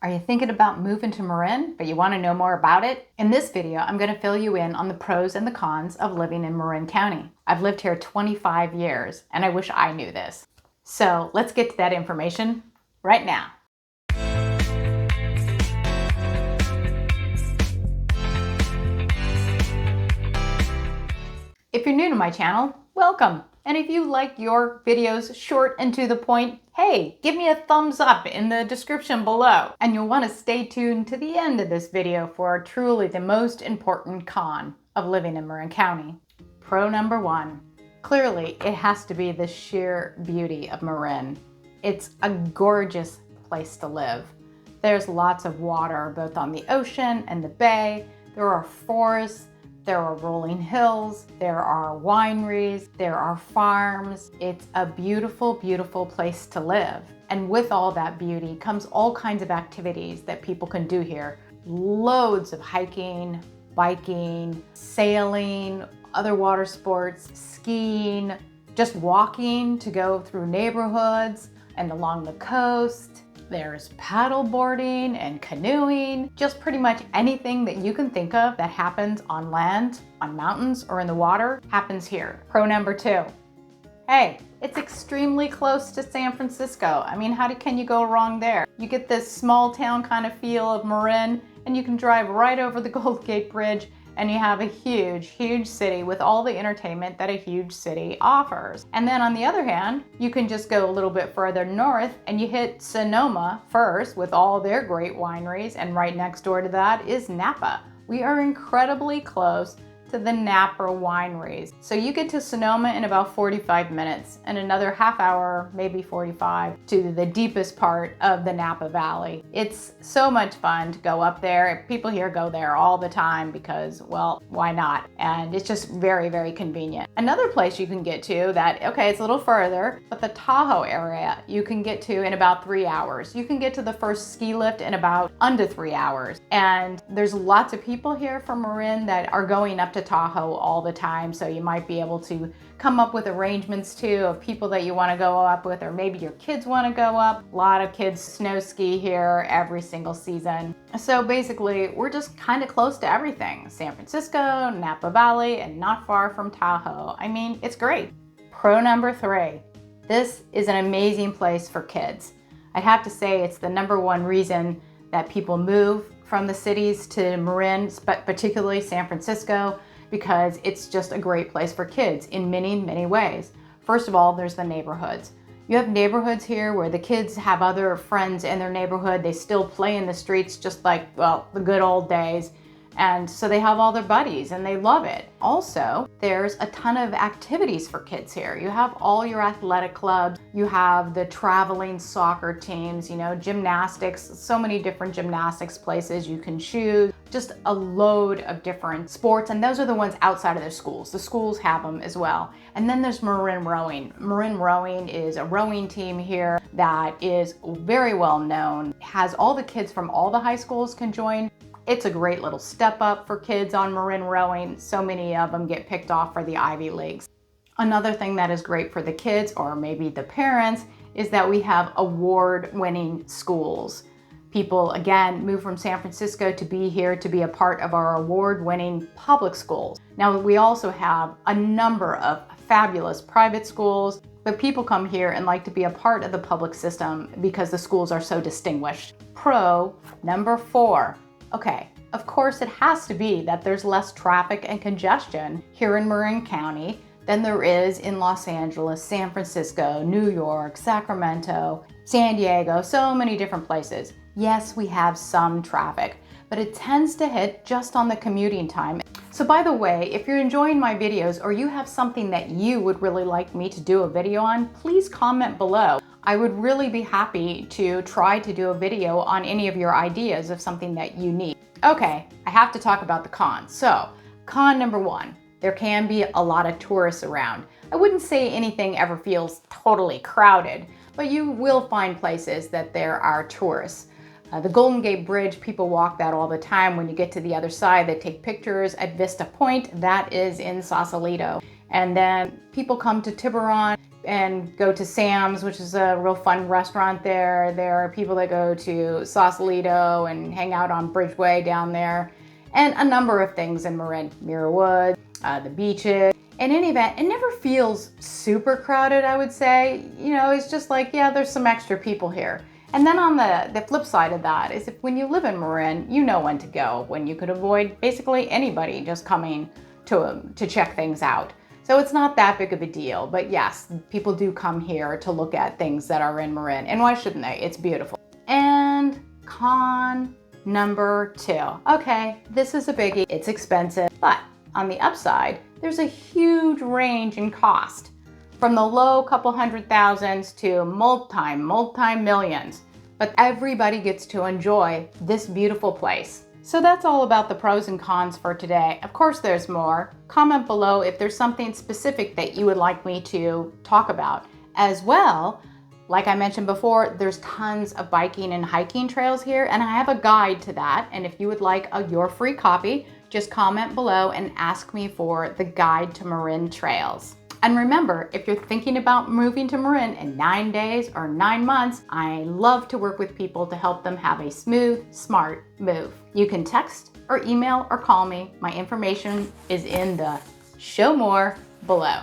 Are you thinking about moving to Marin, but you want to know more about it? In this video, I'm going to fill you in on the pros and the cons of living in Marin County. I've lived here 25 years, and I wish I knew this. So let's get to that information right now. If you're new to my channel, welcome. And if you like your videos short and to the point, hey, give me a thumbs up in the description below. And you'll want to stay tuned to the end of this video for truly the most important con of living in Marin County. Pro number one. Clearly, it has to be the sheer beauty of Marin. It's a gorgeous place to live. There's lots of water, both on the ocean and the bay. There are forests. There are rolling hills, there are wineries, there are farms. It's a beautiful, beautiful place to live. And with all that beauty comes all kinds of activities that people can do here. Loads of hiking, biking, sailing, other water sports, skiing, just walking to go through neighborhoods and along the coast. There's paddle boarding and canoeing, just pretty much anything that you can think of that happens on land, on mountains, or in the water happens here. Pro number two. Hey, it's extremely close to San Francisco. I mean, can you go wrong there? You get this small town kind of feel of Marin, and you can drive right over the Golden Gate Bridge, and you have a huge, huge city with all the entertainment that a huge city offers. And then on the other hand, you can just go a little bit further north and you hit Sonoma first with all their great wineries, and right next door to that is Napa. We are incredibly close to the Napa wineries. So you get to Sonoma in about 45 minutes and another half hour, maybe 45, to the deepest part of the Napa Valley. It's so much fun to go up there. People here go there all the time because, well, why not? And it's just very, very convenient. Another place you can get to that, okay, it's a little further, but the Tahoe area you can get to in about 3 hours. You can get to the first ski lift in about under 3 hours. And there's lots of people here from Marin that are going up to Tahoe all the time, so you might be able to come up with arrangements too of people that you want to go up with, or maybe your kids want to go up. A lot of kids snow ski here every single season. So basically, we're just kind of close to everything. San Francisco, Napa Valley, and not far from Tahoe. I mean, it's great. Pro number three. This is an amazing place for kids. I'd have to say it's the number one reason that people move from the cities to Marin, but particularly San Francisco, because it's just a great place for kids in many, many ways. First of all, there's the neighborhoods. You have neighborhoods here where the kids have other friends in their neighborhood. They still play in the streets just like, well, the good old days. And so they have all their buddies and they love it. Also, there's a ton of activities for kids here. You have all your athletic clubs, you have the traveling soccer teams, gymnastics, so many different gymnastics places you can choose, just a load of different sports. And those are the ones outside of their schools. The schools have them as well. And then there's Marin Rowing. Marin Rowing is a rowing team here that is very well known, has all the kids from all the high schools can join. It's a great little step up for kids on Marin Rowing. So many of them get picked off for the Ivy Leagues. Another thing that is great for the kids, or maybe the parents, is that we have award-winning schools. People, again, move from San Francisco to be here to be a part of our award-winning public schools. Now, we also have a number of fabulous private schools, but people come here and like to be a part of the public system because the schools are so distinguished. Pro number four. Okay, of course it has to be that there's less traffic and congestion here in Marin County than there is in Los Angeles, San Francisco, New York, Sacramento, San Diego, so many different places. Yes, we have some traffic, but it tends to hit just on the commuting time. So by the way, if you're enjoying my videos or you have something that you would really like me to do a video on, please comment below. I would really be happy to try to do a video on any of your ideas of something that you need. Okay, I have to talk about the cons. So, con number one, there can be a lot of tourists around. I wouldn't say anything ever feels totally crowded, but you will find places that there are tourists. The Golden Gate Bridge, people walk that all the time. When you get to the other side, they take pictures at Vista Point. That is in Sausalito. And then people come to Tiburon and go to Sam's, which is a real fun restaurant there. There are people that go to Sausalito and hang out on Bridgeway down there, and a number of things in Marin. Muir Woods, the beaches. In any event, it never feels super crowded, I would say. You know, it's just like, yeah, there's some extra people here. And then on the flip side of that is, if when you live in Marin, you know when to go, when you could avoid basically anybody just coming to check things out. So it's not that big of a deal, but yes, people do come here to look at things that are in Marin, and why shouldn't they? It's beautiful. And con number 2. Okay, this is a biggie. It's expensive, but on the upside, there's a huge range in cost, from the low couple $100,000s to multi-millions. But everybody gets to enjoy this beautiful place. So that's all about the pros and cons for today. Of course, there's more. Comment below if there's something specific that you would like me to talk about. As well, like I mentioned before, there's tons of biking and hiking trails here, and I have a guide to that. And if you would like your free copy, just comment below and ask me for the guide to Marin trails. And remember, if you're thinking about moving to Marin in 9 days or 9 months, I love to work with people to help them have a smooth, smart move. You can text or email or call me. My information is in the show more below.